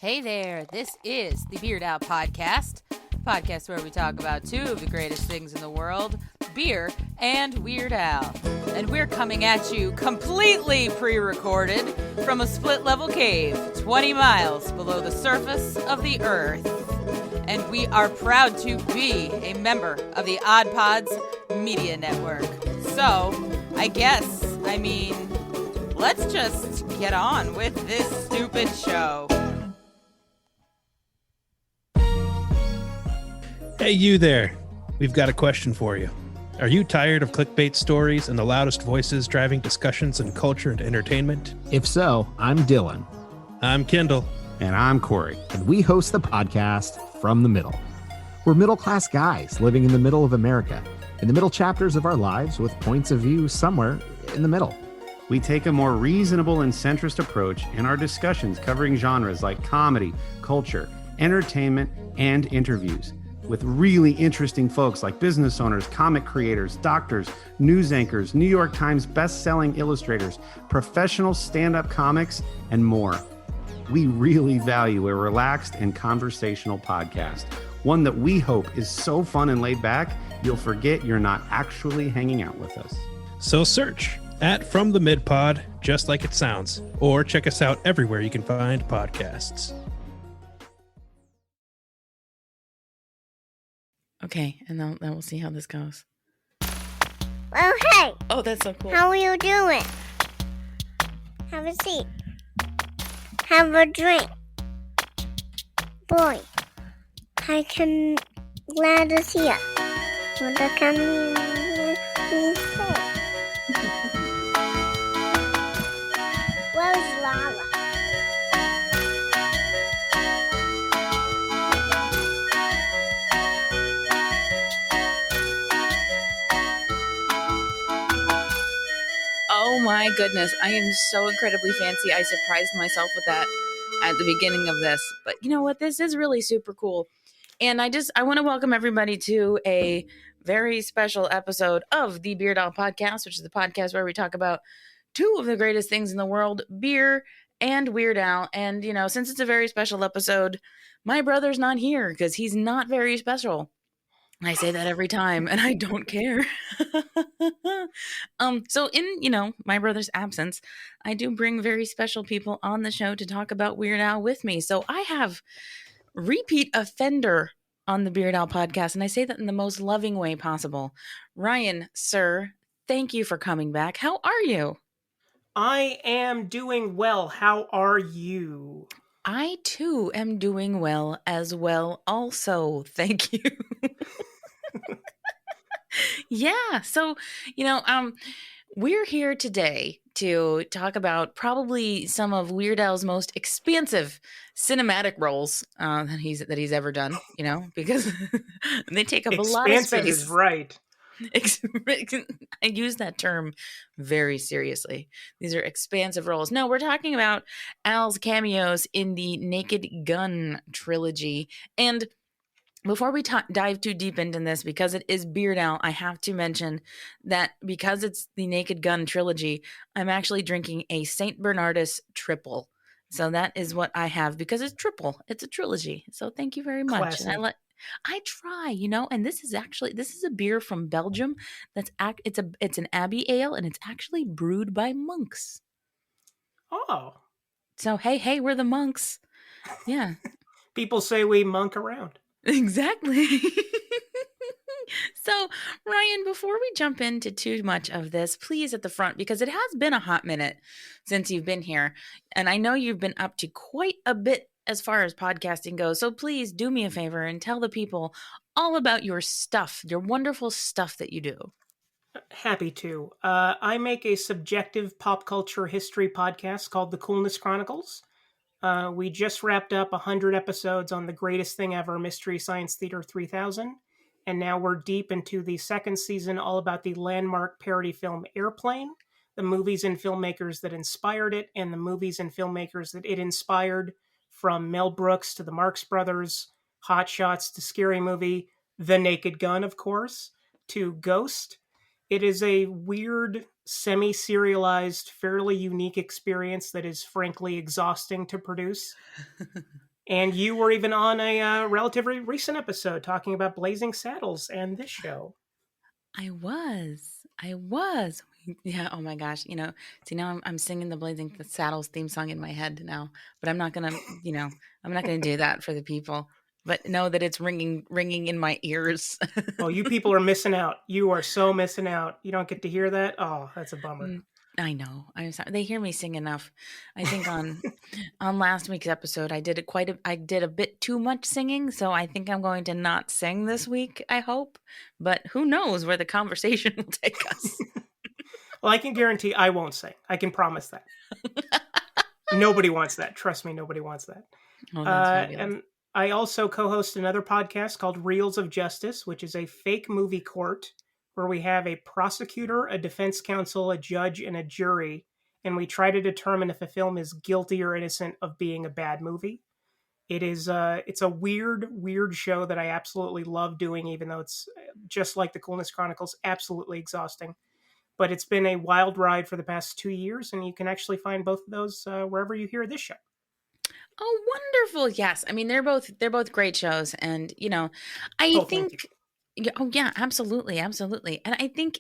Hey there, this is the Beard Out Podcast where we talk about two of the greatest things in the world, beer and Weird Al. And we're coming at you completely pre-recorded from a split-level cave 20 miles below the surface of the Earth. And we are proud to be a member of the OddPods Media Network. So, let's just get on with this stupid show. Hey, you there. We've got a question for you. Are you tired of clickbait stories and the loudest voices driving discussions in culture and entertainment? If so, I'm Dylan. I'm Kendall. And I'm Corey. And we host the podcast From the Middle. We're middle-class guys living in the middle of America, in the middle chapters of our lives with points of view somewhere in the middle. We take a more reasonable and centrist approach in our discussions covering genres like comedy, culture, entertainment, and interviews, with really interesting folks like business owners, comic creators, doctors, news anchors, New York Times best-selling illustrators, professional stand-up comics, and more. We really value a relaxed and conversational podcast, one that we hope is so fun and laid back, you'll forget you're not actually hanging out with us. So search at From the Mid Pod, just like it sounds, or check us out everywhere you can find podcasts. Okay, and then we'll see how this goes. Oh, hey! Oh, that's so cool. How are you doing? Have a seat. Have a drink. Boy, I can glad to see you. What can you say? Where's Lala? Oh my goodness, I am so incredibly fancy. I surprised myself with that at the beginning of this. But you know what? This is really super cool. And I want to welcome everybody to a very special episode of the Beard Out Podcast, which is the podcast where we talk about two of the greatest things in the world, beer and Weird Al. And, you know, since it's a very special episode, my brother's not here because he's not very special. I say that every time, and I don't care. So in, my brother's absence, I do bring very special people on the show to talk about Weird Al with me. So I have repeat offender on the Beard Al Podcast, and I say that in the most loving way possible. Ryan, sir, thank you for coming back. How are you? I am doing well. How are you? I, too, am doing well as well also. Thank you. Yeah. So, we're here today to talk about probably some of Weird Al's most expansive cinematic roles that he's ever done, because they take up a lot of space. Expansive is right. I use that term very seriously. These are expansive roles. No, we're talking about Al's cameos in the Naked Gun trilogy. And before we dive too deep into this, because it is Beard Al, I have to mention that because it's the Naked Gun trilogy, I'm actually drinking a St. Bernardus triple. So that is what I have because it's triple. It's a trilogy. So thank you very much. Classy. And I try, and this is a beer from Belgium. It's an Abbey ale, and it's actually brewed by monks. Oh. So hey, we're the monks. Yeah. People say we monk around. Exactly. So, Ryan, before we jump into too much of this, please at the front, because it has been a hot minute since you've been here. And I know you've been up to quite a bit as far as podcasting goes. So please do me a favor and tell the people all about your stuff, your wonderful stuff that you do. Happy to. I make a subjective pop culture history podcast called the Coolness Chronicles. We just wrapped up 100 episodes on the greatest thing ever, Mystery Science Theater 3000. And now we're deep into the second season, all about the landmark parody film Airplane, the movies and filmmakers that inspired it, and the movies and filmmakers that it inspired, from Mel Brooks to the Marx Brothers, Hot Shots to Scary Movie, The Naked Gun, of course, to Ghost. It is a weird, semi-serialized, fairly unique experience that is frankly exhausting to produce. And you were even on a relatively recent episode talking about Blazing Saddles and this show. I was. Yeah. Oh my gosh. See, now I'm singing the Blazing Saddles theme song in my head now, but I'm not gonna, I'm not gonna do that for the people. But know that it's ringing in my ears. Oh, you people are missing out. You are so missing out. You don't get to hear that. Oh, that's a bummer. I know. I'm sorry. They hear me sing enough. I think on last week's episode, I did I did a bit too much singing, so I think I'm going to not sing this week. I hope, but who knows where the conversation will take us. Well, I can guarantee I won't sing. I can promise that. Nobody wants that. Trust me, nobody wants that. Oh, that's fabulous. And I also co-host another podcast called Reels of Justice, which is a fake movie court where we have a prosecutor, a defense counsel, a judge, and a jury, and we try to determine if a film is guilty or innocent of being a bad movie. It's a weird show that I absolutely love doing, even though it's just like the Coolness Chronicles, absolutely exhausting. But it's been a wild ride for the past 2 years, and you can actually find both of those wherever you hear this show. Oh, wonderful! Yes, I mean they're both great shows, and I think. Oh yeah, absolutely, absolutely. And I think,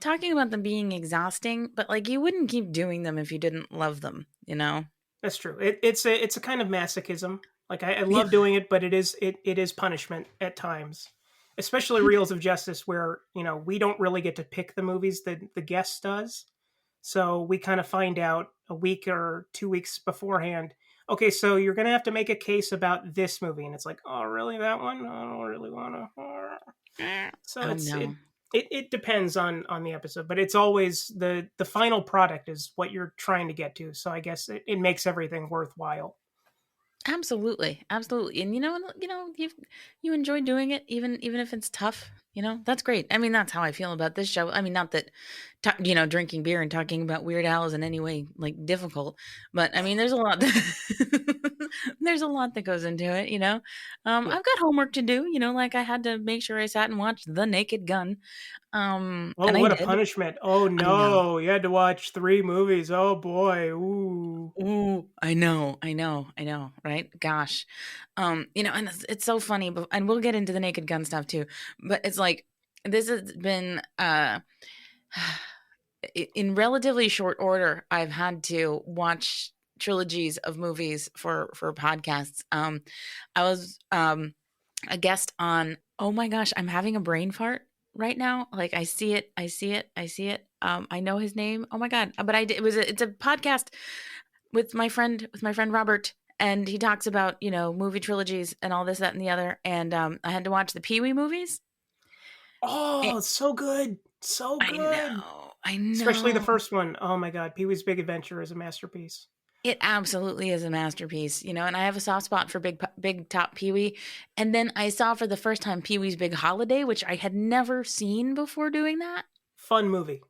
talking about them being exhausting, but like you wouldn't keep doing them if you didn't love them, That's true. It's a kind of masochism. Like I love doing it, but it is punishment at times. Especially Reels of Justice, where, we don't really get to pick the movies that the guest does. So we kind of find out a week or 2 weeks beforehand, okay, so you're going to have to make a case about this movie. And it's like, oh, really, that one? I don't really want to. So it depends on the episode, but it's always the final product is what you're trying to get to. So I guess it makes everything worthwhile. Absolutely, absolutely. And you enjoy doing it, even if it's tough. That's great. I mean, that's how I feel about this show. I mean, not that drinking beer and talking about Weird Al is in any way like difficult, but I mean, there's a lot. There's a lot that goes into it. I've got homework to do. Like I had to make sure I sat and watched The Naked Gun. Oh, what a punishment! Oh no, you had to watch 3 movies. Oh boy, ooh, I know, right? Gosh, and it's so funny, and we'll get into the Naked Gun stuff too. But it's like this has been in relatively short order. I've had to watch trilogies of movies for podcasts. I was a guest on. Oh my gosh, I'm having a brain fart right now. Like I see it. I know his name. Oh my God. But it's a podcast with my friend Robert, and he talks about, movie trilogies and all this, that, and the other. And I had to watch the Pee-wee movies. Oh, it's so good. So good. I know. Especially the first one. Oh my God. Pee-wee's Big Adventure is a masterpiece. It absolutely is a masterpiece, and I have a soft spot for Big Top Pee-wee. And then I saw for the first time Pee-wee's Big Holiday, which I had never seen before doing that. Fun movie.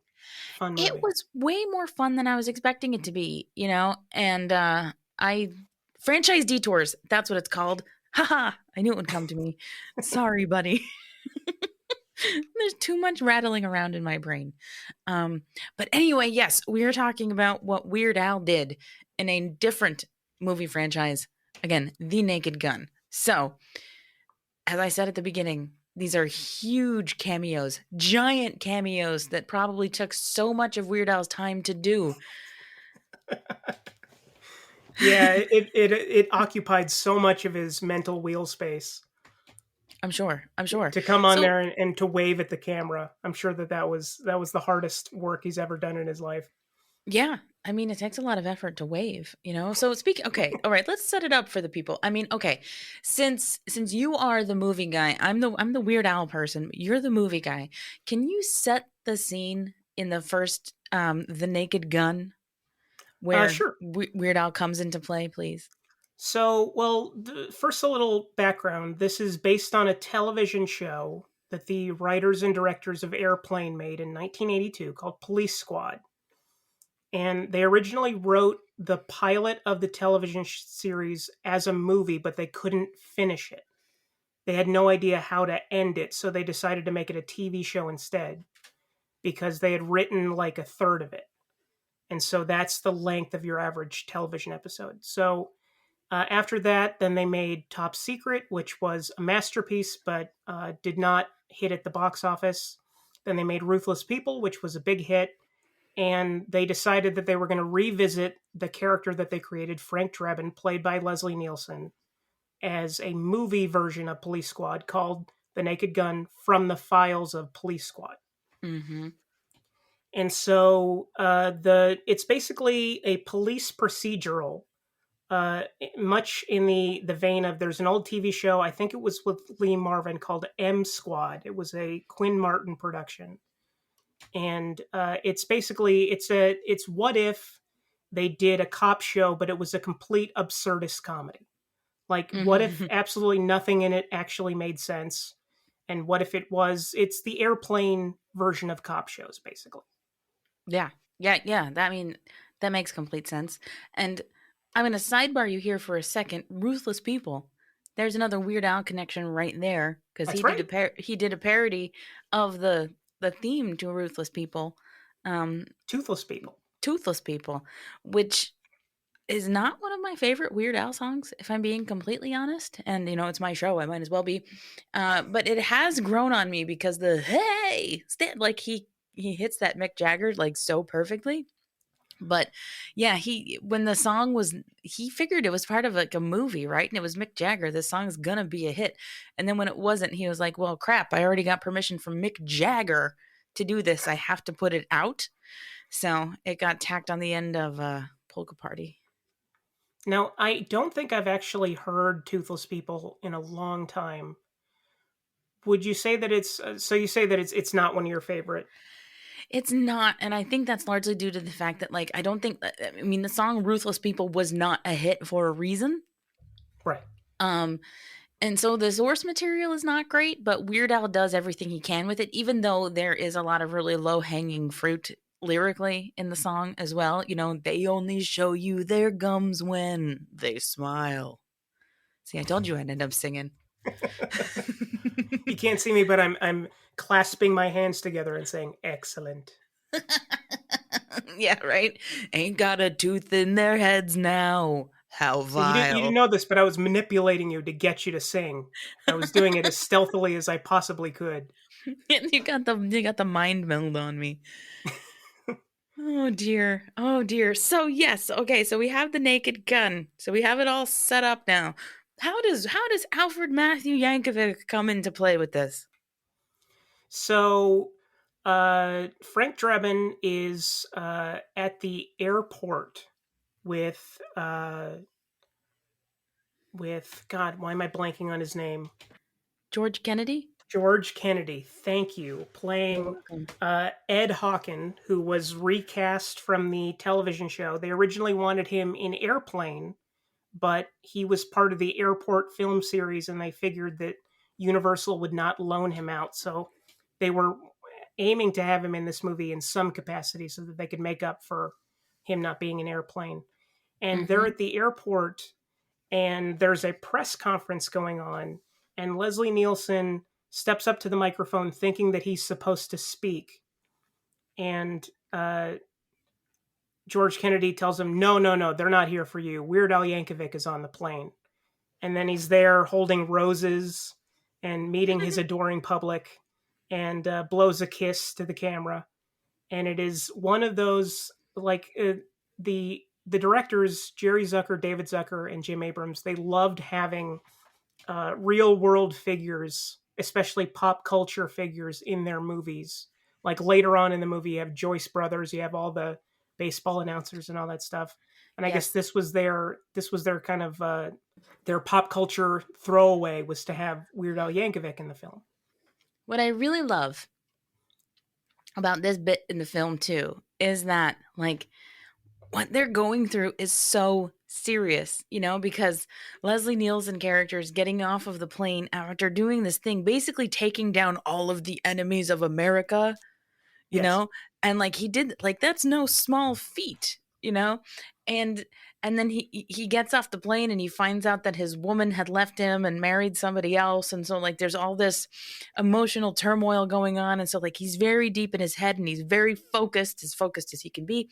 It was way more fun than I was expecting it to be, and franchise detours, that's what it's called. Haha, I knew it would come to me. Sorry, buddy. There's too much rattling around in my brain. But anyway, yes, we are talking about what Weird Al did in a different movie franchise. Again, The Naked Gun. So, as I said at the beginning, these are huge cameos, giant cameos that probably took so much of Weird Al's time to do. Yeah, it occupied so much of his mental wheel space. I'm sure. To come on there and to wave at the camera. I'm sure that was the hardest work he's ever done in his life. Yeah. I mean, it takes a lot of effort to wave, So okay, all right, let's set it up for the people. I mean, okay, since you are the movie guy, I'm the Weird Al person. You're the movie guy. Can you set the scene in the first The Naked Gun where sure. Weird Al comes into play, please? So, well, first a little background. This is based on a television show that the writers and directors of Airplane made in 1982 called Police Squad. And they originally wrote the pilot of the television series as a movie, but they couldn't finish it. They had no idea how to end it, so they decided to make it a TV show instead because they had written like a third of it. And so that's the length of your average television episode. So After that, then they made Top Secret, which was a masterpiece, but did not hit at the box office. Then they made Ruthless People, which was a big hit. And they decided that they were going to revisit the character that they created, Frank Drebin, played by Leslie Nielsen, as a movie version of Police Squad called The Naked Gun from the files of Police Squad. Mm-hmm. And so it's basically a police procedural, much in the vein of, there's an old TV show, I think it was with Lee Marvin, called M Squad. It was a Quinn Martin production. And it's basically, it's what if they did a cop show, but it was a complete absurdist comedy. Like, what if absolutely nothing in it actually made sense? And what if it's the Airplane version of cop shows, basically. Yeah. That makes complete sense. And I'm going to sidebar you here for a second. Ruthless People. There's another Weird Al connection right there, because he did a parody of the theme to Ruthless People. Toothless People, which is not one of my favorite Weird Al songs, if I'm being completely honest. And, it's my show, I might as well be. But it has grown on me because like he hits that Mick Jagger like so perfectly. But yeah, when the song was, he figured it was part of like a movie, right? And it was Mick Jagger. This song's gonna be a hit. And then when it wasn't, he was like, well, crap, I already got permission from Mick Jagger to do this. I have to put it out. So it got tacked on the end of Polka Party. Now, I don't think I've actually heard Toothless People in a long time. Would you say that it's, so you say that it's not one of your favorite? It's not, and I think that's largely due to the fact that, like, I don't think, the song Ruthless People was not a hit for a reason. Right. And so the source material is not great, but Weird Al does everything he can with it, even though there is a lot of really low-hanging fruit lyrically in the song as well. They only show you their gums when they smile. See, I told you I'd end up singing. You can't see me, but I'm clasping my hands together and saying, excellent. Yeah, right? Ain't got a tooth in their heads now. How vile. So you didn't know this, but I was manipulating you to get you to sing. I was doing it as stealthily as I possibly could. You got the mind meld on me. Oh dear. So yes, okay, so we have the Naked Gun. So we have it all set up now. How does Alfred Matthew Yankovic come into play with this? So Frank Drebin is at the airport with God, why am I blanking on his name? George Kennedy, thank you. Playing Ed Hawken, who was recast from the television show. They originally wanted him in Airplane, but he was part of the Airport film series, and they figured that Universal would not loan him out. So they were aiming to have him in this movie in some capacity so that they could make up for him not being in Airplane. And they're at the airport, and there's a press conference going on, and Leslie Nielsen steps up to the microphone thinking that he's supposed to speak. And George Kennedy tells him, no, they're not here for you. Weird Al Yankovic is on the plane. And then he's there holding roses and meeting his adoring public, and blows a kiss to the camera. And it is one of those, like, the directors, Jerry Zucker, David Zucker, and Jim Abrams, they loved having real world figures, especially pop culture figures, in their movies. Like later on in the movie, you have Joyce Brothers, you have all the baseball announcers and all that stuff. And I guess this was their kind of their pop culture throwaway, was to have Weird Al Yankovic in the film. What I really love about this bit in the film too is that, like, what they're going through is so serious, because Leslie Nielsen character is getting off of the plane after doing this thing, basically taking down all of the enemies of America, you know, and like he did, like, that's no small feat, and then he gets off the plane and he finds out that his woman had left him and married somebody else. And so, like, there's all this emotional turmoil going on. And so, like, he's very deep in his head and he's very focused, as focused as he can be,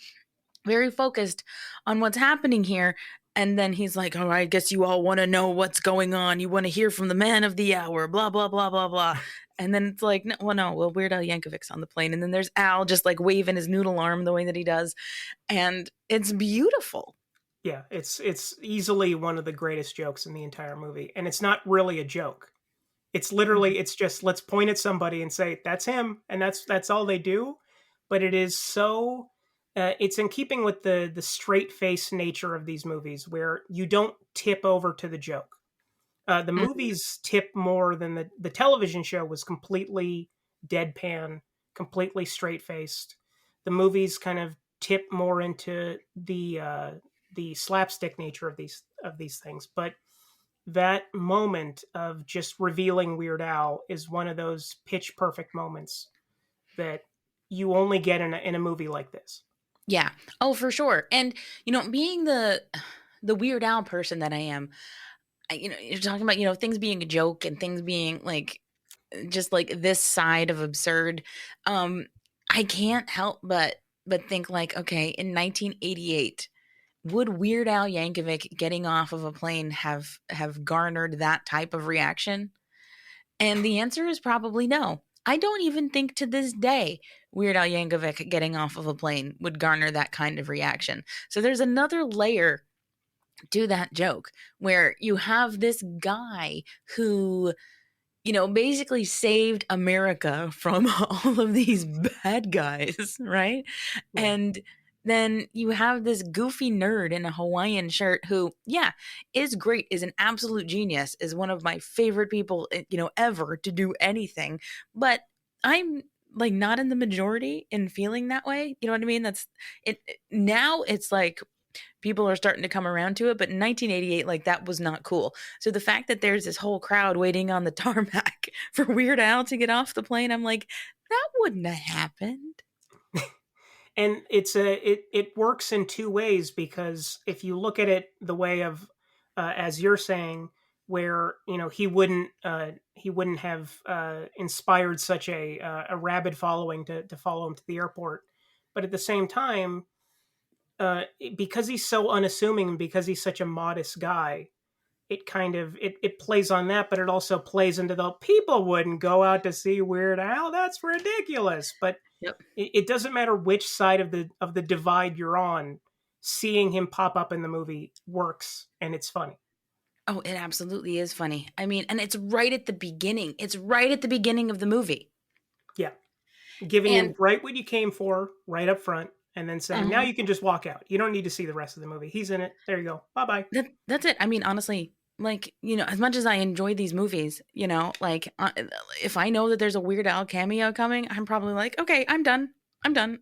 very focused on what's happening here. And then he's like, "Oh, I guess you all want to know what's going on. You want to hear from the man of the hour, blah, blah, blah, blah, blah." And then it's like, well, Weird Al Yankovic's on the plane. And then there's Al just like waving his noodle arm the way that he does. And it's beautiful. Yeah, it's easily one of the greatest jokes in the entire movie. And it's not really a joke. It's literally, it's just, let's point at somebody and say, that's him. And that's all they do. But it is so, it's in keeping with the straight face nature of these movies where you don't tip over to the joke. The movies tip more than the television show was completely deadpan, completely straight faced. The movies kind of tip more into the slapstick nature of these things. But that moment of just revealing Weird Al is one of those pitch perfect moments that you only get in a movie like this. Yeah. Oh, for sure. And, being the Weird Al person that I am, you're talking about, things being a joke and things being like, just like this side of absurd. I can't help but think like, okay, in 1988, would Weird Al Yankovic getting off of a plane have garnered that type of reaction? And the answer is probably no. I don't even think to this day Weird Al Yankovic getting off of a plane would garner that kind of reaction. So there's another layer to that joke where you have this guy who, basically saved America from all of these bad guys, right? Yeah. And then you have this goofy nerd in a Hawaiian shirt who, yeah, is great, is an absolute genius, is one of my favorite people, ever to do anything. But I'm like not in the majority in feeling that way. You know what I mean? That's it. Now it's like people are starting to come around to it, but in 1988, like that was not cool. So the fact that there's this whole crowd waiting on the tarmac for Weird Al to get off the plane, I'm like, that wouldn't have happened. And it works in two ways, because if you look at it the way of as you're saying, where he wouldn't have inspired such a rabid following to follow him to the airport, but at the same time, because he's so unassuming, because he's such a modest guy, it kind of it plays on that, but it also plays into the people wouldn't go out to see Weird Al. That's ridiculous. But Yep. it doesn't matter which side of the divide you're on. Seeing him pop up in the movie works, and it's funny. Oh, it absolutely is funny. I mean, and it's right at the beginning. It's right at the beginning of the movie. Yeah, giving And you right what you came for, right up front, and then saying, now you can just walk out. You don't need to see the rest of the movie. He's in it. There you go. Bye bye. that's it. I mean, honestly, like, as much as I enjoy these movies, like if I know that there's a Weird Al cameo coming, I'm probably like, okay, I'm done. I'm done.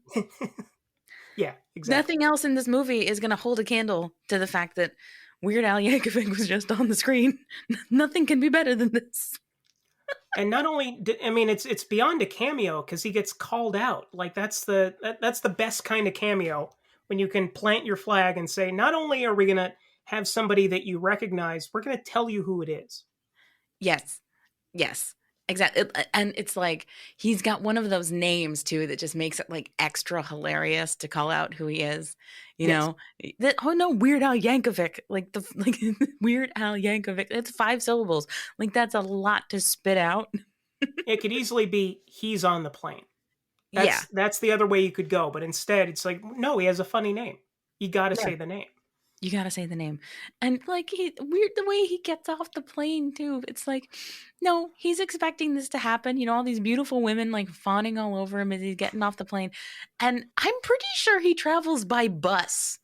Yeah, exactly. Nothing else in this movie is going to hold a candle to the fact that Weird Al Yankovic was just on the screen. Nothing can be better than this. And not only, I mean, it's beyond a cameo, because he gets called out. Like that's the best kind of cameo, when you can plant your flag and say, not only are we gonna have somebody that you recognize, we're gonna tell you who it is. Yes. Yes. Exactly. And it's like he's got one of those names too that just makes it like extra hilarious to call out who he is. You Yes. know, that, oh no, Weird Al Yankovic, like Weird Al Yankovic. It's 5 syllables. Like that's a lot to spit out. It could easily be he's on the plane. Yeah. That's the other way you could go, but instead it's like, no, he has a funny name. You got to Yeah. say the name. You gotta say the name. And like weird the way he gets off the plane too. It's like, no, he's expecting this to happen. All these beautiful women like fawning all over him as he's getting off the plane. And I'm pretty sure he travels by bus.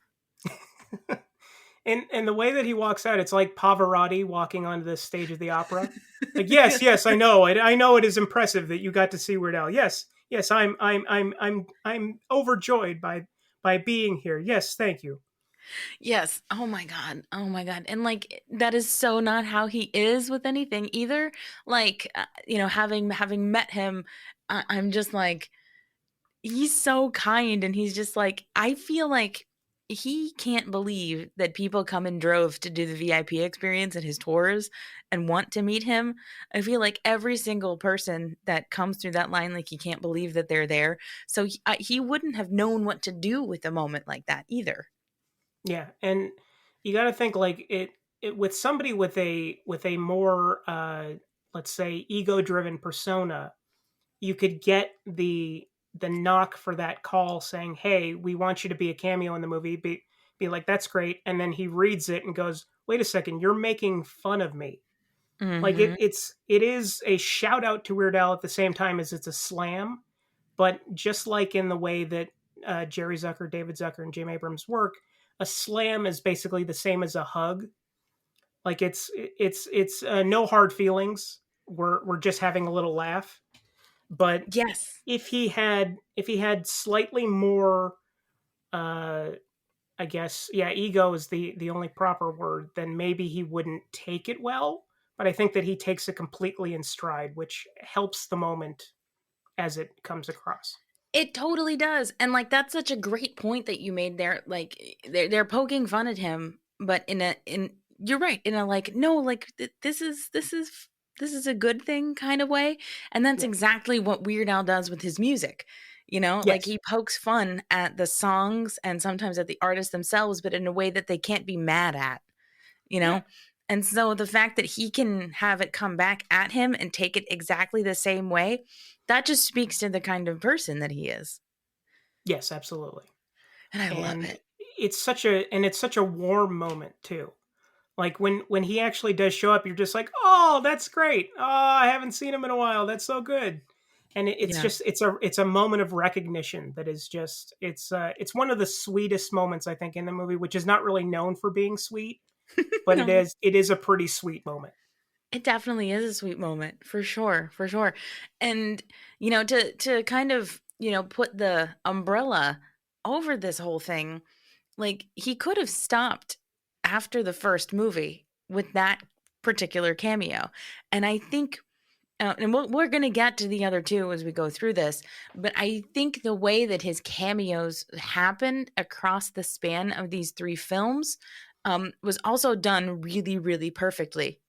And the way that he walks out, it's like Pavarotti walking onto the stage of the opera. Like, yes, I know. I know it is impressive that you got to see Weird Al. Yes, I'm overjoyed by being here. Yes, thank you. Yes. Oh my God. Oh my God. And like that is so not how he is with anything either. Like having met him, I'm just like, he's so kind, and he's just like, I feel like he can't believe that people come in droves to do the VIP experience at his tours and want to meet him. I feel like every single person that comes through that line, like he can't believe that they're there. So he wouldn't have known what to do with a moment like that either. Yeah, and you got to think like it with somebody with a more let's say ego driven persona, you could get the knock for that call saying, "Hey, we want you to be a cameo in the movie." Be like, "That's great," and then he reads it and goes, "Wait a second, you're making fun of me." Like Mm-hmm. it is a shout out to Weird Al at the same time as it's a slam, but just like in the way that Jerry Zucker, David Zucker, and Jim Abrams work, a slam is basically the same as a hug. Like it's no hard feelings. We're just having a little laugh. But Yes. if he had slightly more, uh, I guess, yeah, ego is the only proper word, then maybe he wouldn't take it well. But I think that he takes it completely in stride, which helps the moment as it comes across. It totally does. And like that's such a great point that you made there. Like they're poking fun at him, but in you're right, in a like no, like this is a good thing kind of way. And that's Yeah. exactly what Weird Al does with his music. You know, like Yes. he pokes fun at the songs and sometimes at the artists themselves, but in a way that they can't be mad at, you Yeah. know? And so the fact that he can have it come back at him and take it exactly the same way, that just speaks to the kind of person that he is. Yes, absolutely. And I love And it. it's such a warm moment too. Like when he actually does show up, you're just like, oh, that's great. Oh, I haven't seen him in a while. That's so good. And it's Yeah. just it's a moment of recognition that is just it's one of the sweetest moments I think in the movie, which is not really known for being sweet, but it No, is it is a pretty sweet moment. it definitely is a sweet moment for sure, for sure. And to kind of, put the umbrella over this whole thing, like he could have stopped after the first movie with that particular cameo. And I think and we're going to get to the other two as we go through this, but I think the way that his cameos happened across the span of these three films was also done really, really perfectly.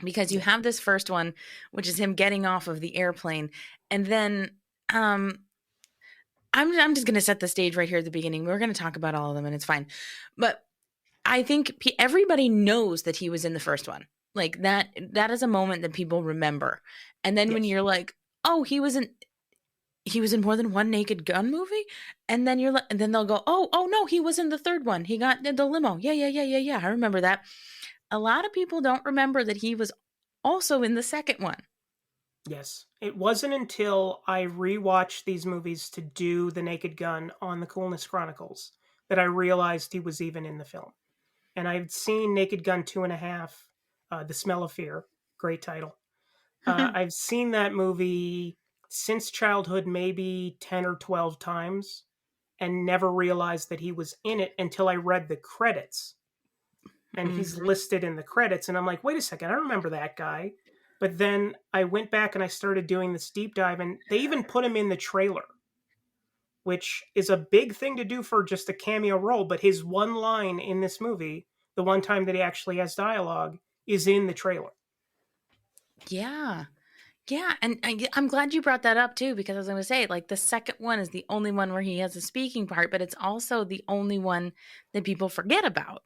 Because you Yeah. have this first one, which is him getting off of the airplane, and then um, I'm just going to set the stage right here at the beginning. We're going to talk about all of them, and it's fine. But I think everybody knows that he was in the first one. Like that is a moment that people remember. And then when Yes. you're like, "Oh, he was in more than one Naked Gun movie?" And then you're like, and then they'll go, "Oh no, he was in the third one. He got the limo. Yeah, yeah, yeah, yeah, yeah. I remember that." A lot of people don't remember that he was also in the second one. Yes. It wasn't until I rewatched these movies to do the Naked Gun on the Coolness Chronicles that I realized he was even in the film. And I've seen Naked Gun 2.5, The Smell of Fear, great title. I've seen that movie since childhood, maybe 10 or 12 times, and never realized that he was in it until I read the credits. And he's Mhm. listed in the credits. And I'm like, wait a second, I remember that guy. But then I went back and I started doing this deep dive, and they even put him in the trailer, which is a big thing to do for just a cameo role. But his one line in this movie, the one time that he actually has dialogue, is in the trailer. Yeah. Yeah, and I'm glad you brought that up too, because I was going to say, like, the second one is the only one where he has a speaking part, but it's also the only one that people forget about.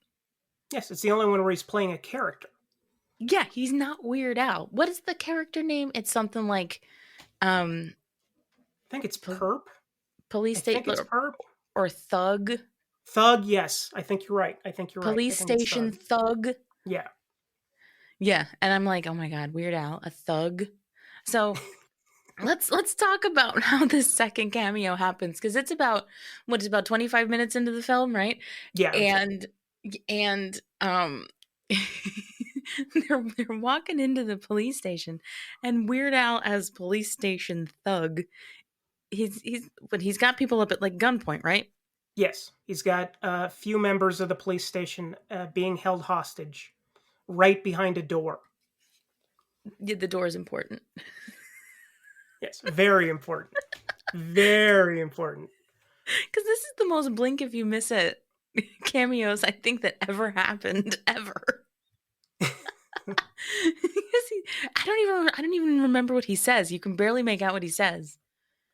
Yes, it's the only one where he's playing a character. Yeah, he's not Weird Al. What is the character name? It's something like um I think it's po- Perp. police I state think it's Perp. or thug, Thug, yes. I think you're right. I think you're right. I police think it's station Thug. thug. Yeah. Yeah, and I'm like, oh my god, Weird Al, a thug. So let's talk about how this second cameo happens, because it's about 25 minutes into the film, right? Yeah, I would say. And they're walking into the police station, and Weird Al as police station thug, he's got people up at like gunpoint, right? Yes. He's got a few members of the police station being held hostage right behind a door. Yeah, the door is important. Yes. Very important. Very important. Because this is the most blink if you miss it cameos I think that ever happened ever. I don't even remember what he says. You can barely make out what he says.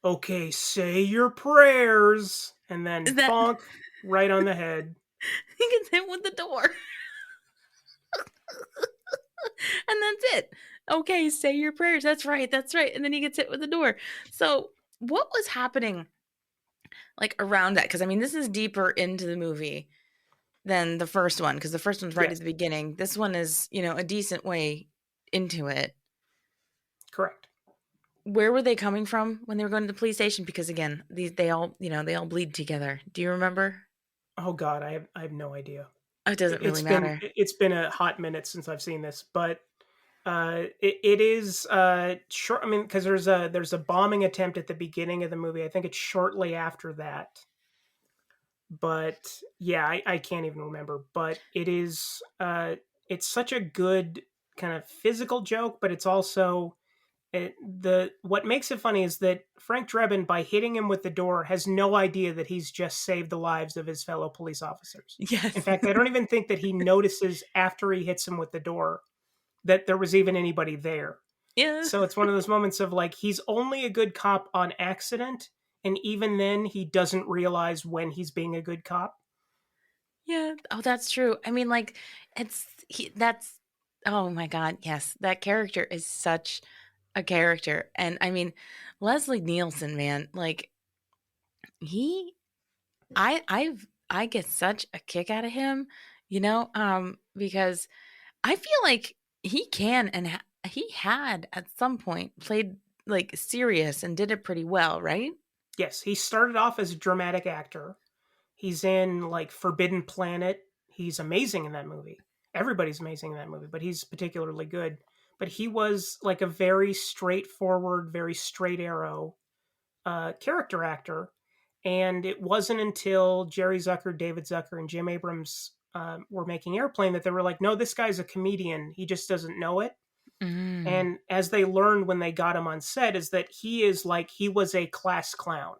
Okay, say your prayers. And then Is that bonk right on the head. he gets hit with the door. And that's it. Okay, say your prayers. That's right. That's right. And then he gets hit with the door. So what was happening like around that? Because I mean, this is deeper into the movie than the first one, because the first one's right Yes. at the beginning. This one is, you know, a decent way into it. Correct. Where were they coming from when they were going to the police station? Because again, they all bleed together. Do you remember? Oh God, I have no idea. It doesn't really matter. It's been a hot minute since I've seen this, but it is short. I mean, because there's a bombing attempt at the beginning of the movie. I think it's shortly after that. But yeah, I can't even remember. But it is it's such a good kind of physical joke, but it's also what makes it funny is that Frank Drebin, by hitting him with the door, has no idea that he's just saved the lives of his fellow police officers. Yes. In fact, I don't even think that he notices after he hits him with the door that there was even anybody there. Yeah. So it's one of those moments of like, he's only a good cop on accident. And even then, he doesn't realize when he's being a good cop. Yeah. Oh, that's true. I mean, like, oh my God. Yes. That character is such a character. And I mean, Leslie Nielsen, man, like, I get such a kick out of him, because I feel like he can and he had at some point played like serious and did it pretty well, right? Yes, he started off as a dramatic actor. He's in like Forbidden Planet. He's amazing in that movie. Everybody's amazing in that movie, but he's particularly good. But he was like a very straightforward, very straight arrow character actor. And it wasn't until Jerry Zucker, David Zucker, and Jim Abrams were making Airplane that they were like, no, this guy's a comedian. He just doesn't know it. Mm. And as they learned when they got him on set is that he was a class clown.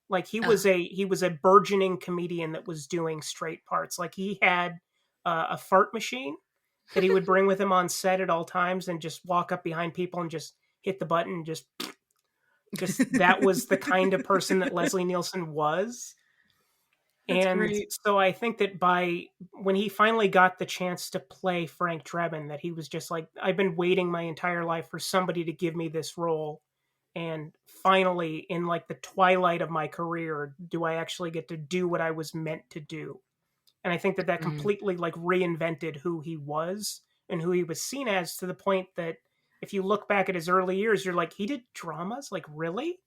Like he was a burgeoning comedian that was doing straight parts. Like he had a fart machine that he would bring with him on set at all times and just walk up behind people and just hit the button and just that was the kind of person that Leslie Nielsen was. That's and great. So I think that when he finally got the chance to play Frank Drebin, that he was just like, I've been waiting my entire life for somebody to give me this role. And finally, in like the twilight of my career, do I actually get to do what I was meant to do? And I think that completely like reinvented who he was and who he was seen as, to the point that if you look back at his early years, you're like, he did dramas? Like, really?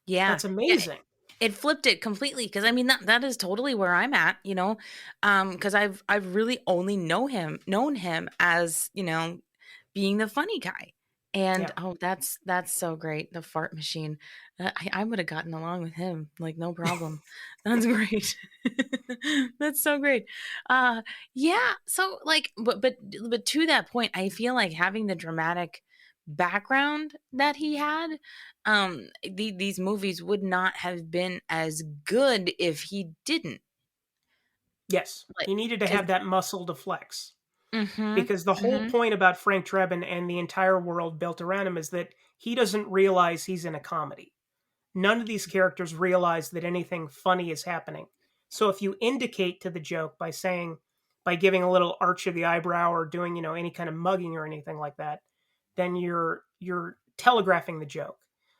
Yeah. That's amazing. It flipped it completely, because I mean that is totally where I'm at, because I've really only known him as, being the funny guy. And that's so great. The fart machine. I would have gotten along with him like no problem. That's great. That's so great. Yeah. So like, but to that point, I feel like having the dramatic background that he had, these movies would not have been as good if he didn't. Yes, Like, he needed to have that muscle to flex. Mm-hmm, because the whole point about Frank Drebin and the entire world built around him is that he doesn't realize he's in a comedy. None of these characters realize that anything funny is happening. So if you indicate to the joke by giving a little arch of the eyebrow or doing, any kind of mugging or anything like that, then you're telegraphing the joke.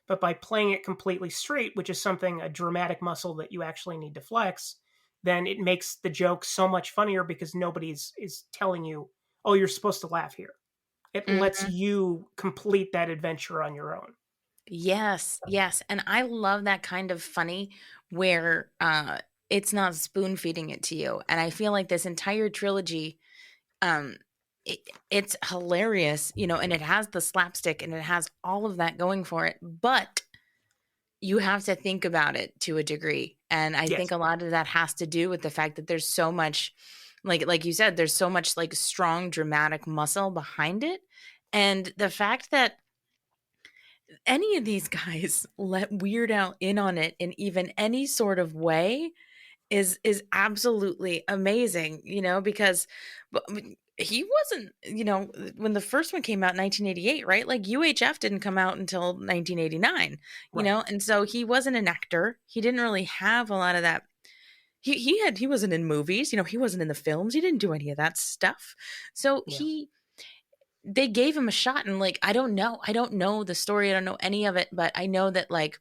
But by playing it completely straight, which is a dramatic muscle that you actually need to flex, then it makes the joke so much funnier because nobody is telling you, oh, you're supposed to laugh here. It lets you complete that adventure on your own. Yes. And I love that kind of funny where it's not spoon feeding it to you. And I feel like this entire trilogy, it's hilarious, and it has the slapstick and it has all of that going for it. But you have to think about it to a degree. And I think a lot of that has to do with the fact that there's so much, like you said, there's so much like strong dramatic muscle behind it. And the fact that any of these guys let Weird Al in on it in even any sort of way is absolutely amazing, because he wasn't, when the first one came out in 1988, right? Like UHF didn't come out until 1989, right. And so he wasn't an actor. He didn't really have a lot of that. he wasn't in movies, he wasn't in the films, he didn't do any of that stuff. So Yeah. they gave him a shot, and like I don't know the story, I don't know any of it, but I know that like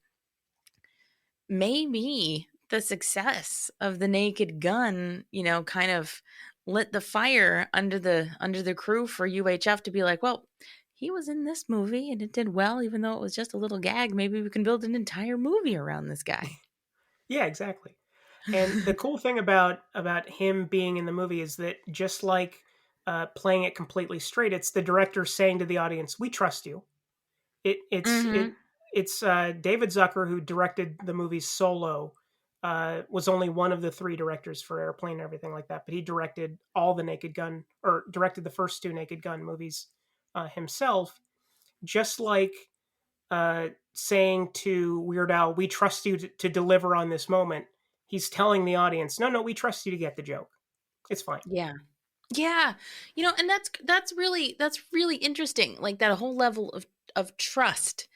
maybe the success of the Naked Gun, kind of lit the fire under the crew for UHF to be like, well, he was in this movie and it did well, even though it was just a little gag. Maybe we can build an entire movie around this guy. Yeah, exactly. And the cool thing about him being in the movie is that just like playing it completely straight, it's the director saying to the audience, "We trust you." Mm-hmm. It's David Zucker, who directed the movie Solo, was only one of the three directors for Airplane and everything like that, but he directed all the Naked Gun, or directed the first two Naked Gun movies himself. Just like saying to Weird Al, "We trust you to deliver on this moment." He's telling the audience, "No, we trust you to get the joke. It's fine." Yeah. Yeah. And that's really interesting. Like that whole level of trust.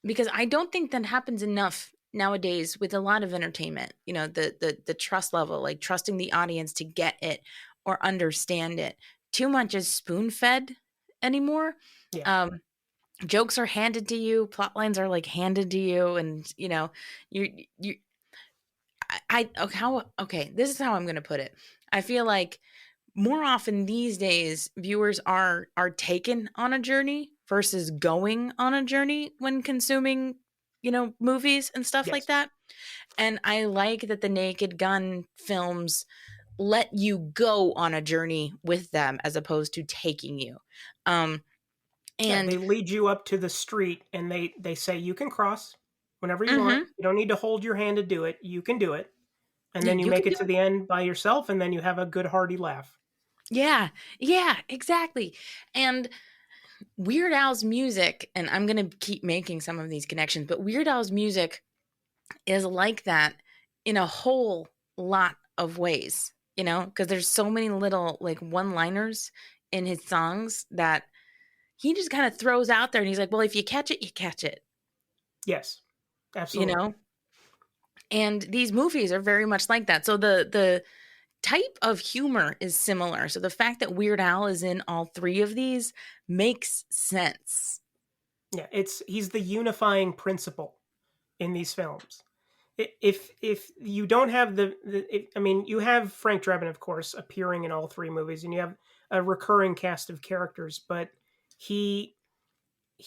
Because I don't think that happens enough nowadays with a lot of entertainment. The trust level, like trusting the audience to get it or understand it. Too much is spoon fed anymore. Yeah. Jokes are handed to you, plot lines are like handed to you, and you okay, this is how I'm going to put it. I feel like more often these days viewers are taken on a journey versus going on a journey when consuming movies and stuff like Yes. that. And I like that the Naked Gun films let you go on a journey with them as opposed to taking you. Yeah, And they lead you up to the street and they say you can cross whenever you want. mhm, You don't need to hold your hand to do it. You can do it. And yeah, then you you can make it do to it. the end by yourself, and then you have a good hearty laugh. Yeah, yeah, exactly. And Weird Al's music, and I'm going to keep making some of these connections, but Weird Al's music is like that in a whole lot of ways, because there's so many little like one-liners in his songs that he just kind of throws out there, and he's like, well, if you catch it, you catch it, Yes, you absolutely. know? And these movies are very much like that. So the type of humor is similar. So the fact that Weird Al is in all three of these makes sense. Yeah, he's the unifying principle in these films. If you don't have I mean, you have Frank Drebin, of course, appearing in all three movies, and you have a recurring cast of characters, but he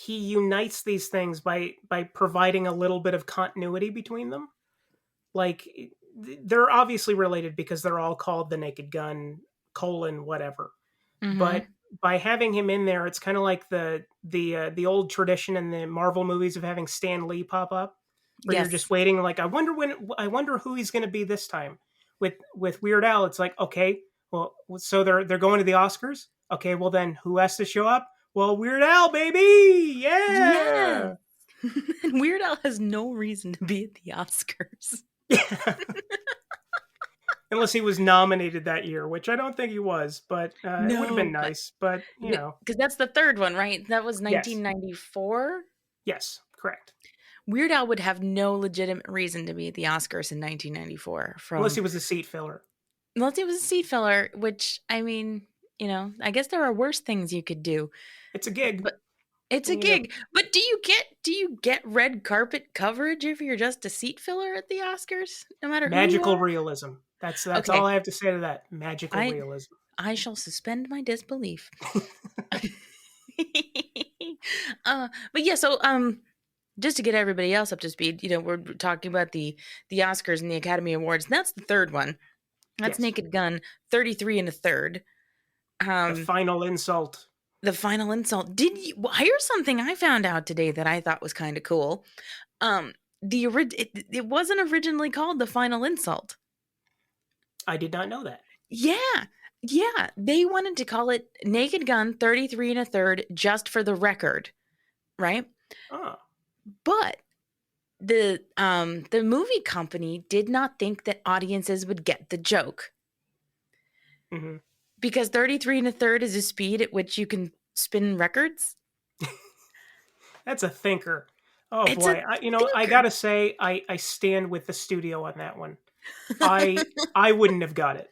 unites these things by providing a little bit of continuity between them. Like they're obviously related because they're all called the Naked Gun colon whatever. Mm-hmm. But by having him in there, it's kind of like the old tradition in the Marvel movies of having Stan Lee pop up, where you're just Yes. waiting. Like I wonder who he's going to be this time. With Weird Al, it's like okay, well, so they're going to the Oscars. Okay, well then who has to show up? Well, Weird Al, baby, Yes. yeah. And Weird Al has no reason to be at the Oscars. Unless he was nominated that year, which I don't think he was, but it would have No, been nice. But because that's the third one, right? That was yes, 1994. yes, correct. Weird Al would have no legitimate reason to be at the Oscars in 1994 Unless from he was a seat filler. unless it was a seat filler, which I mean, I guess there are worse things you could do. It's a gig. But it's a gig. But do you get red carpet coverage if you're just a seat filler at the Oscars, no matter who you Magical are? realism. That's Okay, all I have to say to that. Magical I realism. I shall suspend my disbelief. But yeah, so just to get everybody else up to speed, we're talking about the Oscars and the Academy Awards. And that's the third one. That's Yes. Naked Gun, 33 and a third. The final insult. The final insult. Here's something I found out today that I thought was kind of cool. It wasn't originally called the final insult. I did not know that. Yeah. Yeah. They wanted to call it Naked Gun 33 and a third just for the record. Right? Oh. But the movie company did not think that audiences would get the joke. Mm-hmm. Because 33 and a third is a speed at which you can spin records. That's a thinker. Oh It's boy. a I thinker. gotta say, I stand with the studio on that one. I wouldn't have got it.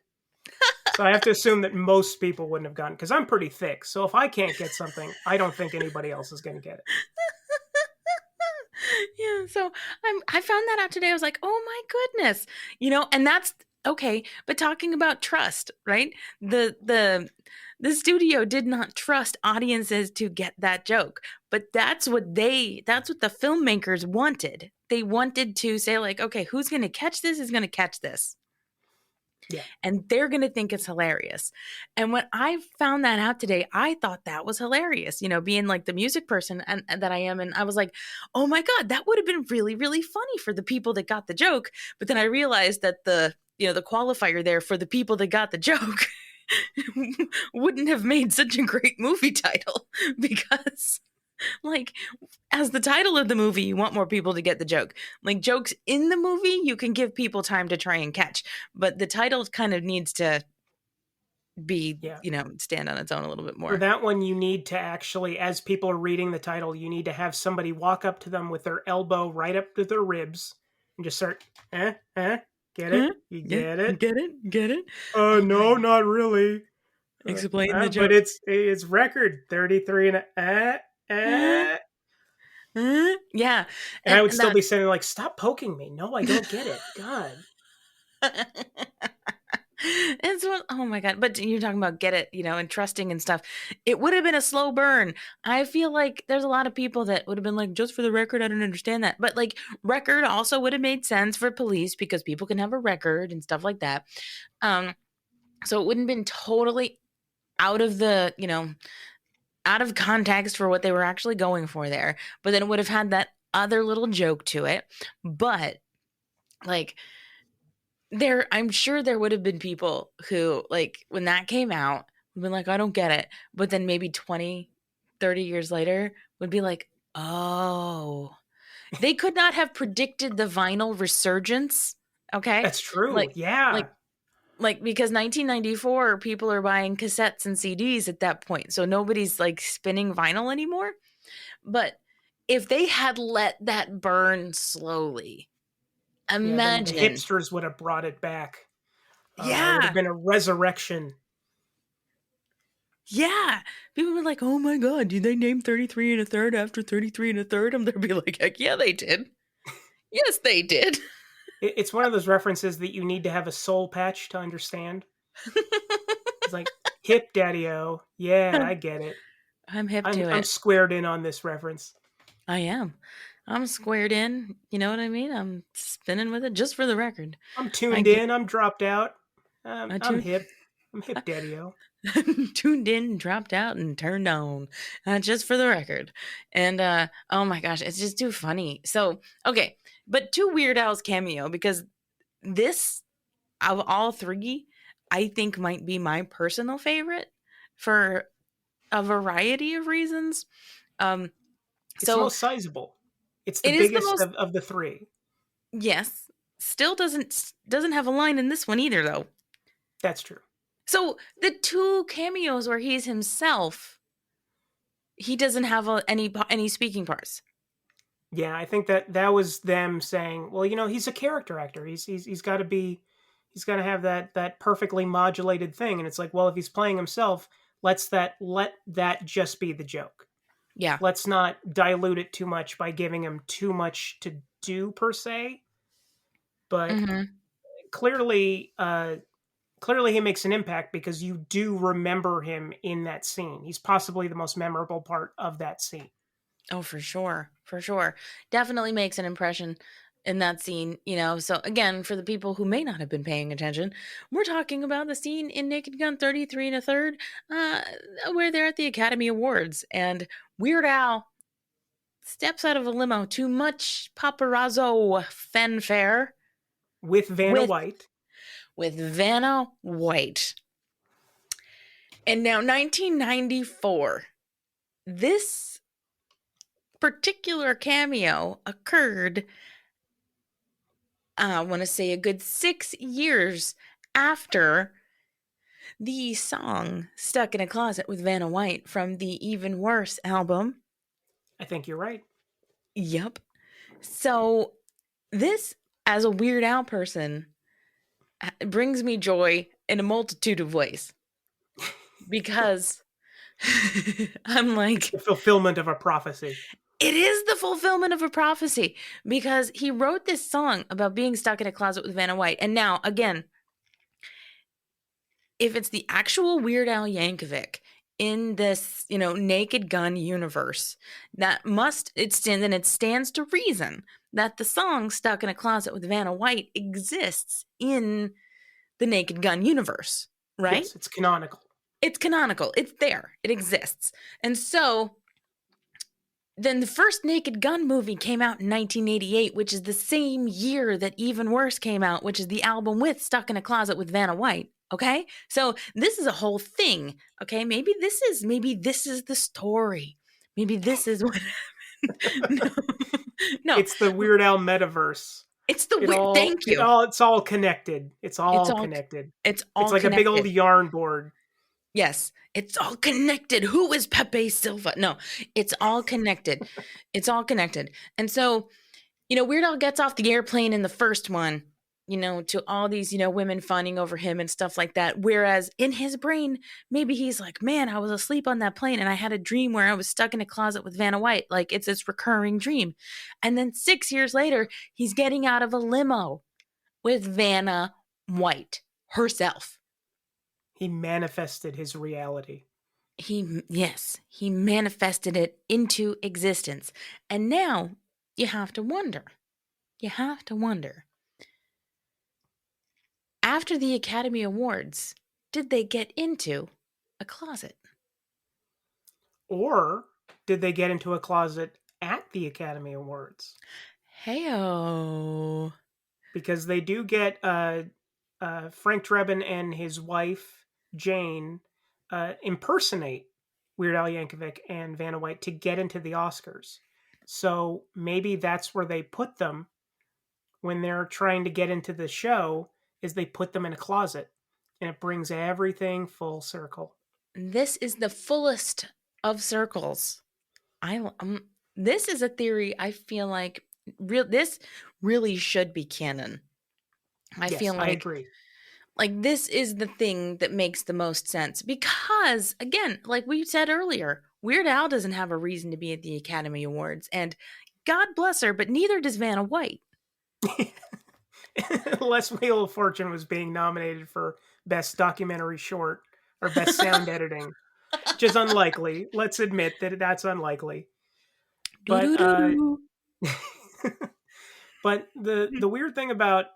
So I have to assume that most people wouldn't have gotten it because I'm pretty thick. So if I can't get something, I don't think anybody else is going to get it. Yeah, so I found that out today. I was like, oh my goodness, and that's okay. But talking about trust, right? The studio did not trust audiences to get that joke, but that's what the filmmakers wanted. They wanted to say like, okay, who's going to catch this is going to catch this. Yeah. And they're going to think it's hilarious. And when I found that out today, I thought that was hilarious, being like the music person and that I am. And I was like, oh my God, that would have been really, really funny for the people that got the joke. But then I realized that the qualifier there for the people that got the joke wouldn't have made such a great movie title because like as the title of the movie, you want more people to get the joke. Like jokes in the movie, you can give people time to try and catch, but the title kind of needs to be, stand on its own a little bit more. For that one, you need to actually, as people are reading the title, you need to have somebody walk up to them with their elbow right up to their ribs and just start, get it? You get it? Get it? No, not really. Explain the joke. But it's record 33 and yeah. And I would still be saying like, stop poking me. No, I don't get it. God. It's what, oh my God. But you're talking about get it, and trusting and stuff. It would have been a slow burn. I feel like there's a lot of people that would have been like, just for the record, I don't understand that. But like record also would have made sense for police because people can have a record and stuff like that. So it wouldn't have been totally out of the, out of context for what they were actually going for there. But then it would have had that other little joke to it. But like I'm sure there would have been people who like when that came out would been like, I don't get it. But then maybe 20, 30 years later would be like, oh, they could not have predicted the vinyl resurgence. Okay. That's true. Like because 1994, people are buying cassettes and CDs at that point. So nobody's like spinning vinyl anymore. But if they had let that burn slowly, imagine. The hipsters would have brought it back. Yeah. It would have been a resurrection. Yeah. People were like, oh my God, did they name 33 and a third after 33 and a third? And they'd be like, heck yeah, they did. Yes, they did. It's one of those references that you need to have a soul patch to understand. It's like, hip daddy-o. Yeah, I get it. I'm hip to it. I'm squared in on this reference. I am. I'm squared in. You know what I mean? I'm spinning with it just for the record. I'm tuned in. I'm dropped out. I'm hip. I'm hip daddy-o. Tuned in, dropped out, and turned on. Just for the record. And oh my gosh, it's just too funny. So, okay. But to Weird Al's cameo, because this, of all three, I think might be my personal favorite for a variety of reasons. It's most sizable. It's the biggest of the three. Yes. Still doesn't have a line in this one either, though. That's true. So the two cameos where he's himself, he doesn't have any speaking parts. Yeah, I think that was them saying, well, he's a character actor. He's got to have that perfectly modulated thing. And it's like, well, if he's playing himself, let that just be the joke. Yeah. Let's not dilute it too much by giving him too much to do per se. But clearly he makes an impact because you do remember him in that scene. He's possibly the most memorable part of that scene. Oh, for sure. For sure. Definitely makes an impression in that scene, So again, for the people who may not have been paying attention, we're talking about the scene in Naked Gun 33 and a third, where they're at the Academy Awards and Weird Al steps out of a limo to much paparazzo fanfare. With Vanna White. With Vanna White. And now 1994. This particular cameo occurred, I want to say a good 6 years after the song Stuck in a Closet with Vanna White from the Even Worse album. I think you're right. Yep. So this, as a Weird Al person, brings me joy in a multitude of ways because I'm like, The fulfillment of a prophecy. it is the fulfillment of a prophecy because he wrote this song about being stuck in a closet with Vanna White. And now, again, if it's the actual Weird Al Yankovic in this, Naked Gun universe, it stands to reason that the song Stuck in a Closet with Vanna White exists in the Naked Gun universe, right? Yes, it's canonical. It's canonical. It's there. It exists. And so then the first Naked Gun movie came out in 1988, which is the same year that Even Worse came out, which is the album with Stuck in a Closet with Vanna White. Okay? So this is a whole thing. Okay? Maybe this is the story. Maybe this is what happened. No. It's the Weird Al metaverse. It's the weird. Thank you. It's all connected. It's all connected. It's all like connected. a big old yarn board. Yes, it's all connected. Who is Pepe Silva? No, it's all connected. It's all connected. And so, Weird Al gets off the airplane in the first one, to all these, women fawning over him and stuff like that. Whereas in his brain, maybe he's like, man, I was asleep on that plane and I had a dream where I was stuck in a closet with Vanna White. Like it's this recurring dream. And then 6 years later, he's getting out of a limo with Vanna White herself. He manifested his reality. He manifested it into existence. And now you have to wonder. After the Academy Awards, did they get into a closet? Or did they get into a closet at the Academy Awards? Heyo. Because they do get Frank Drebin and his wife, Jane, impersonate Weird Al Yankovic and Vanna White to get into the Oscars. So maybe that's where they put them when they're trying to get into the show, is they put them in a closet. And it brings everything full circle. This is the fullest of circles. This is a theory I feel like this really should be canon. I agree. Like this is the thing that makes the most sense because, again, like we said earlier, Weird Al doesn't have a reason to be at the Academy Awards, and God bless her, but neither does Vanna White. Les Wheel of Fortune was being nominated for Best Documentary Short or Best Sound Editing, which is unlikely. Let's admit that that's unlikely. But but the weird thing about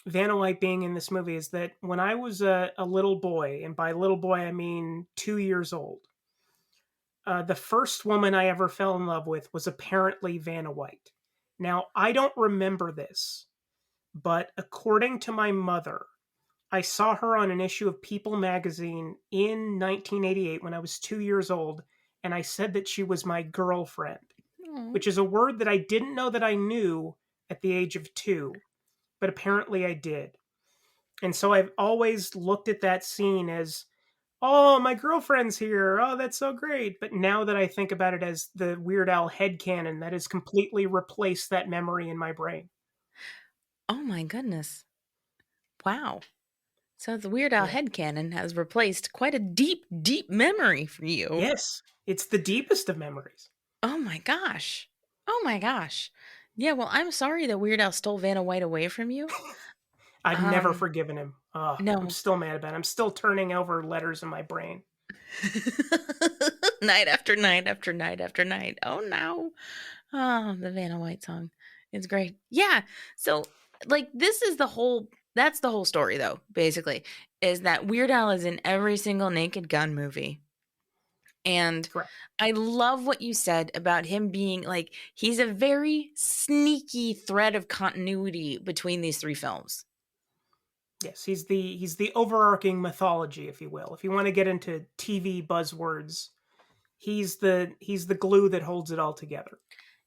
Vanna White being in this movie is that when I was a little boy, and by little boy I mean 2 years old, the first woman I ever fell in love with was apparently Vanna White. Now, I don't remember this, but according to my mother, I saw her on an issue of People magazine in 1988 when I was 2 years old, and I said that she was my girlfriend, which is a word that I didn't know that I knew at the age of 2. But apparently I did. And so I've always looked at that scene as, oh, my girlfriend's here. Oh, that's so great. But now that I think about it as the Weird Al headcanon, that has completely replaced that memory in my brain. Oh my goodness. Wow. So the Weird Al headcanon has replaced quite a deep, deep memory for you. Yes. It's the deepest of memories. Oh my gosh. Yeah, well, I'm sorry that Weird Al stole Vanna White away from you. I've never forgiven him. Oh, no. I'm still mad about it. I'm still turning over letters in my brain. Night after night after night after night. Oh, no. Oh, the Vanna White song. It's great. Yeah. So, like, that's the whole story, though, basically, is that Weird Al is in every single Naked Gun movie. And Correct. I love what you said about him being like, he's a very sneaky thread of continuity between these three films. Yes, he's the overarching mythology, if you will. If you want to get into TV buzzwords, he's the glue that holds it all together.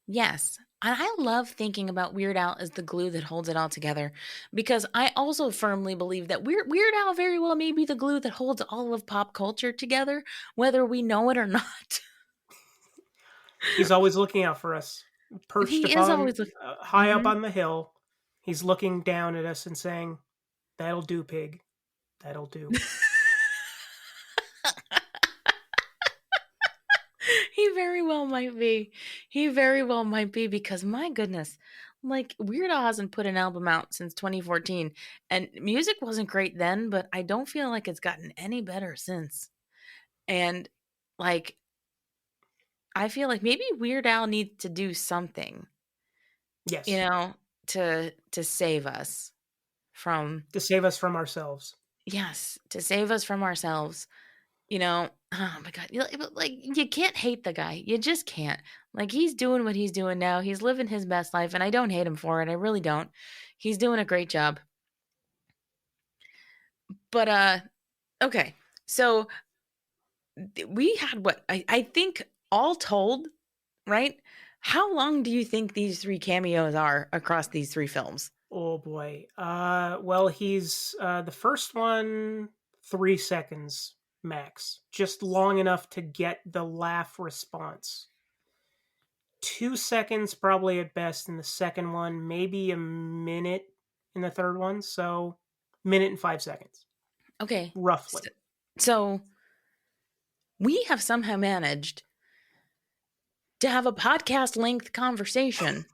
Yes. And I love thinking about Weird Al as the glue that holds it all together, because I also firmly believe that Weird Al very well may be the glue that holds all of pop culture together, whether we know it or not. He's always looking out for us. Perched high up on the hill. He's looking down at us and saying, That'll do, pig. That'll do. He very well might be. He very well might be, because my goodness, like, Weird Al hasn't put an album out since 2014, and music wasn't great then, but I don't feel like it's gotten any better since. And like, I feel like maybe Weird Al needs to do something, Yes. you know, to save us from To save us from ourselves. yes, to save us from ourselves. You know, oh my God, like, you can't hate the guy. You just can't. Like, he's doing what he's doing now. He's living his best life, and I don't hate him for it. I really don't. He's doing a great job. But okay. So we had what I think, all told, right? How long do you think these 3 cameos are across these 3 films? Oh boy. Well, he's the first one 3 seconds max, just long enough to get the laugh response. 2 seconds probably at best in the second one, maybe a minute in the third one. So, minute and 5 seconds, Okay. roughly. So we have somehow managed to have a podcast length conversation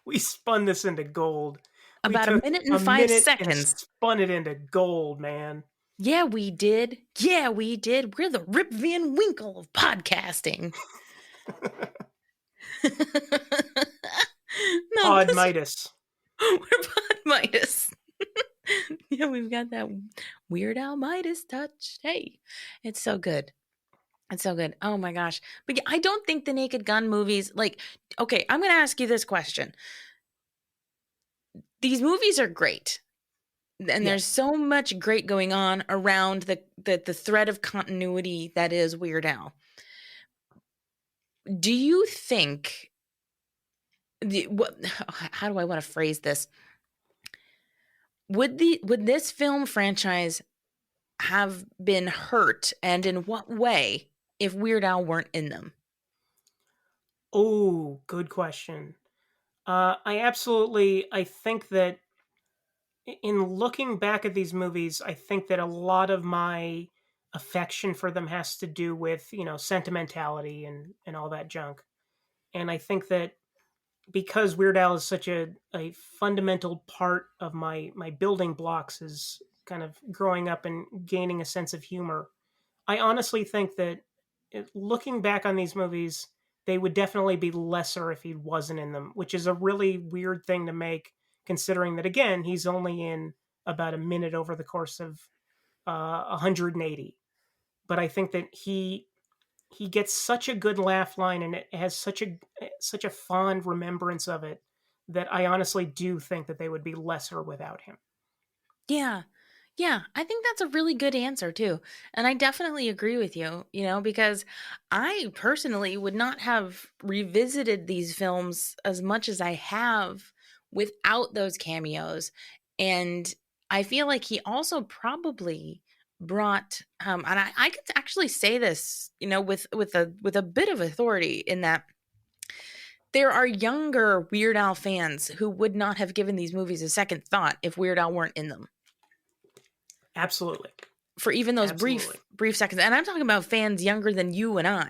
We spun this into gold. We about a took minute and 5 minute seconds. and spun it into gold, man. Yeah, we did. Yeah, we did. We're the Rip Van Winkle of podcasting. No, Pod Midas. we're Pod Midas. Yeah, we've got that Weird Al Midas touch. Hey, it's so good. It's so good. Oh my gosh. But yeah, I don't think the Naked Gun movies, like, okay, I'm going to ask you this question. These movies are great. And there's so much great going on around the thread of continuity that is Weird Al. Do you think how do I want to phrase this? Would this film franchise have been hurt, and in what way, if Weird Al weren't in them? Oh, good question. I think that in looking back at these movies, I think that a lot of my affection for them has to do with, sentimentality and all that junk. And I think that because Weird Al is such a fundamental part of my building blocks is kind of growing up and gaining a sense of humor, I honestly think that looking back on these movies, they would definitely be lesser if he wasn't in them, which is a really weird thing to make, considering that, again, he's only in about a minute over the course of 180. But I think that he gets such a good laugh line, and it has such a fond remembrance of it, that I honestly do think that they would be lesser without him. Yeah. Yeah, I think that's a really good answer too. And I definitely agree with you, because I personally would not have revisited these films as much as I have without those cameos. And I feel like he also probably brought and I could actually say this, with a bit of authority, in that there are younger Weird Al fans who would not have given these movies a second thought if Weird Al weren't in them. Absolutely. For even those Absolutely. brief seconds. And I'm talking about fans younger than you and I.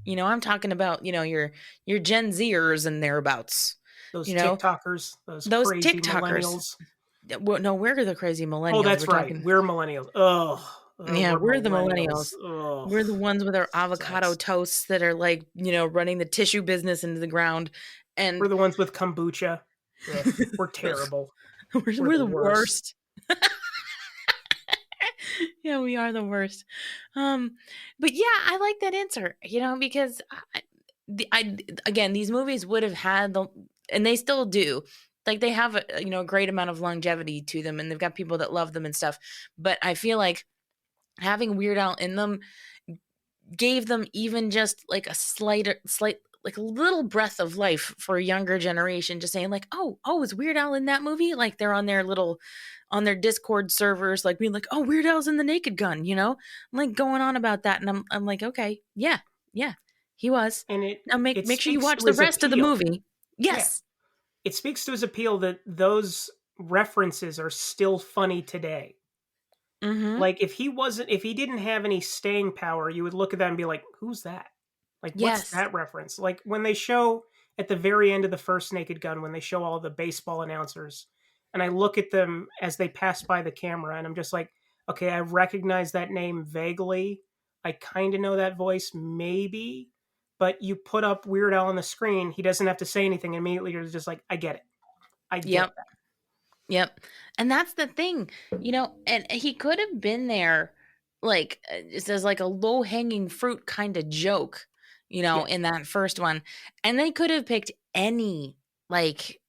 I'm talking about, your Gen Zers and thereabouts. Those TikTokers, those crazy TikTokers. Millennials. Well, no, we're the crazy millennials. Oh, that's right. We're millennials. Yeah, we're the millennials. Oh, we're the ones with our avocado toasts that are like, running the tissue business into the ground. And we're the ones with kombucha. Ugh, we're terrible. we're the worst. Yeah, we are the worst. But yeah, I like that answer, because again, these movies would have had and they still do, like, they have a great amount of longevity to them, and they've got people that love them and stuff. But I feel like having Weird Al in them gave them even just like a slight, like a little breath of life for a younger generation, just saying like, oh, is Weird Al in that movie? Like, they're on their Discord servers, like being like, oh, Weird Al's in the Naked Gun, like going on about that. And I'm like, okay, yeah, he was. And now make sure you watch the rest of the movie. Yes. Yeah. It speaks to his appeal that those references are still funny today. Mm-hmm. Like if he didn't have any staying power, you would look at that and be like, who's that? Like, what's Yes. that reference? Like when they show at the very end of the first Naked Gun, when they show all the baseball announcers, and I look at them as they pass by the camera, and I'm just like, okay, I recognize that name vaguely. I kind of know that voice, maybe, but you put up Weird Al on the screen, he doesn't have to say anything. Immediately, you're just like, I get it. I get Yep. that. Yep. And that's the thing, and he could have been there like just as like a low hanging fruit kind of joke, Yeah. in that first one. And they could have picked any like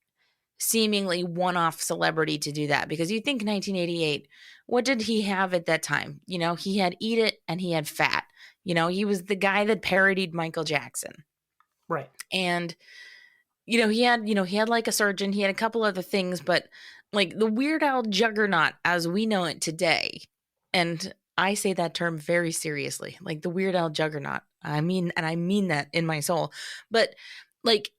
seemingly one off celebrity to do that because you think 1988, what did he have at that time? He had Eat It and he had Fat. He was the guy that parodied Michael Jackson. Right. And he had like a surgeon, he had a couple other things, but like the Weird Al juggernaut as we know it today, and I say that term very seriously, like the Weird Al juggernaut. I mean that in my soul. But like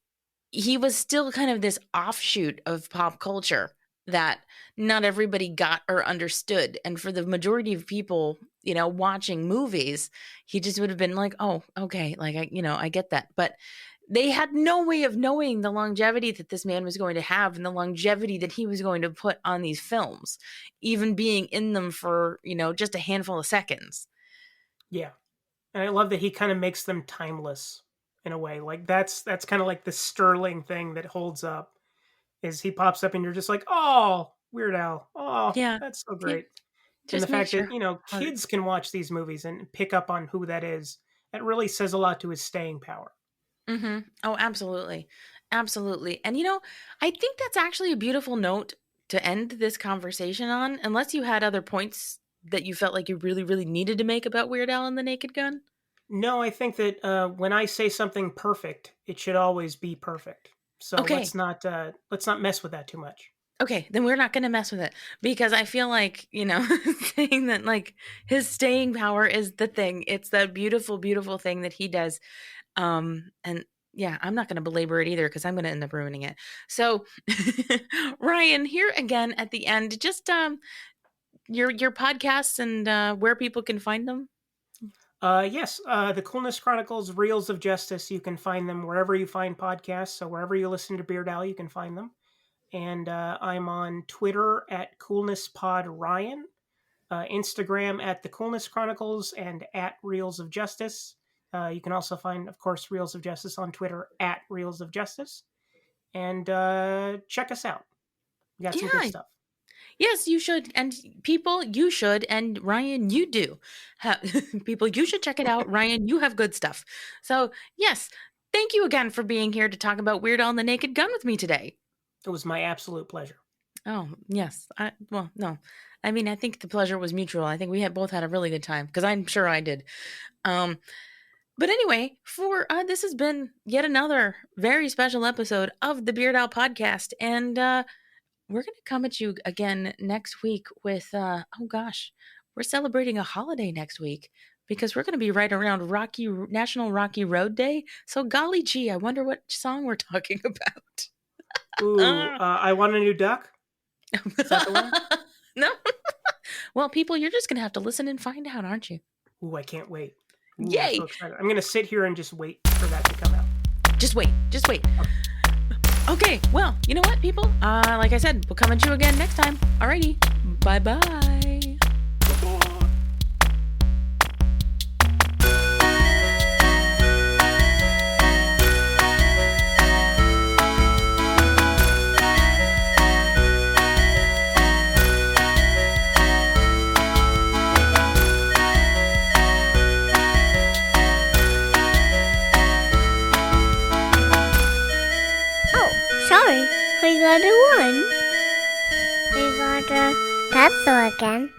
he was still kind of this offshoot of pop culture that not everybody got or understood. And for the majority of people, watching movies, he just would have been like, oh, okay, like I get that. But they had no way of knowing the longevity that this man was going to have and the longevity that he was going to put on these films, even being in them for, just a handful of seconds. Yeah. And I love that he kind of makes them timeless in a way. Like that's kind of like the sterling thing that holds up is he pops up and you're just like, oh, Weird Al. Oh, Yeah. that's so Yeah. great. And the Just fact makes your that, heart. kids can watch these movies and pick up on who that is, that really says a lot to his staying power. Mm-hmm. Oh, absolutely. Absolutely. And, I think that's actually a beautiful note to end this conversation on, unless you had other points that you felt like you really, really needed to make about Weird Al and the Naked Gun. No, I think that when I say something perfect, it should always be perfect. So Okay. let's not mess with that too much. Okay, then we're not going to mess with it because I feel like, saying that like his staying power is the thing. It's that beautiful, beautiful thing that he does. And yeah, I'm not going to belabor it either because I'm going to end up ruining it. So Ryan, here again at the end, just your podcasts and where people can find them. Yes, the Coolness Chronicles, Reels of Justice. You can find them wherever you find podcasts. So wherever you listen to Beard Al, you can find them. And I'm on Twitter at CoolnessPodRyan, Instagram at the Coolness Chronicles, and at Reels of Justice. You can also find, of course, Reels of Justice on Twitter at Reels of Justice. And check us out. We got some good stuff. Yes, you should. And people, you should. And Ryan, you do. People, you should check it out. Ryan, you have good stuff. So, yes, thank you again for being here to talk about Weird Al and the Naked Gun with me today. It was my absolute pleasure. Oh, yes. No. I mean, I think the pleasure was mutual. I think we both had a really good time because I'm sure I did. But anyway, this has been yet another very special episode of the Beard Al Podcast. And we're going to come at you again next week with, we're celebrating a holiday next week because we're going to be right around National Rocky Road Day. So golly gee, I wonder what song we're talking about. Ooh, I Want a New Duck? Is that the one? No. Well, people, you're just going to have to listen and find out, aren't you? Ooh, I can't wait. Ooh, Yay. I'm so excited. I'm going to sit here and just wait for that to come out. Just wait. Okay, well, you know what, people? Like I said, we'll come at you again next time. Alrighty, bye-bye. Sorry, we got a one. We got a pencil again.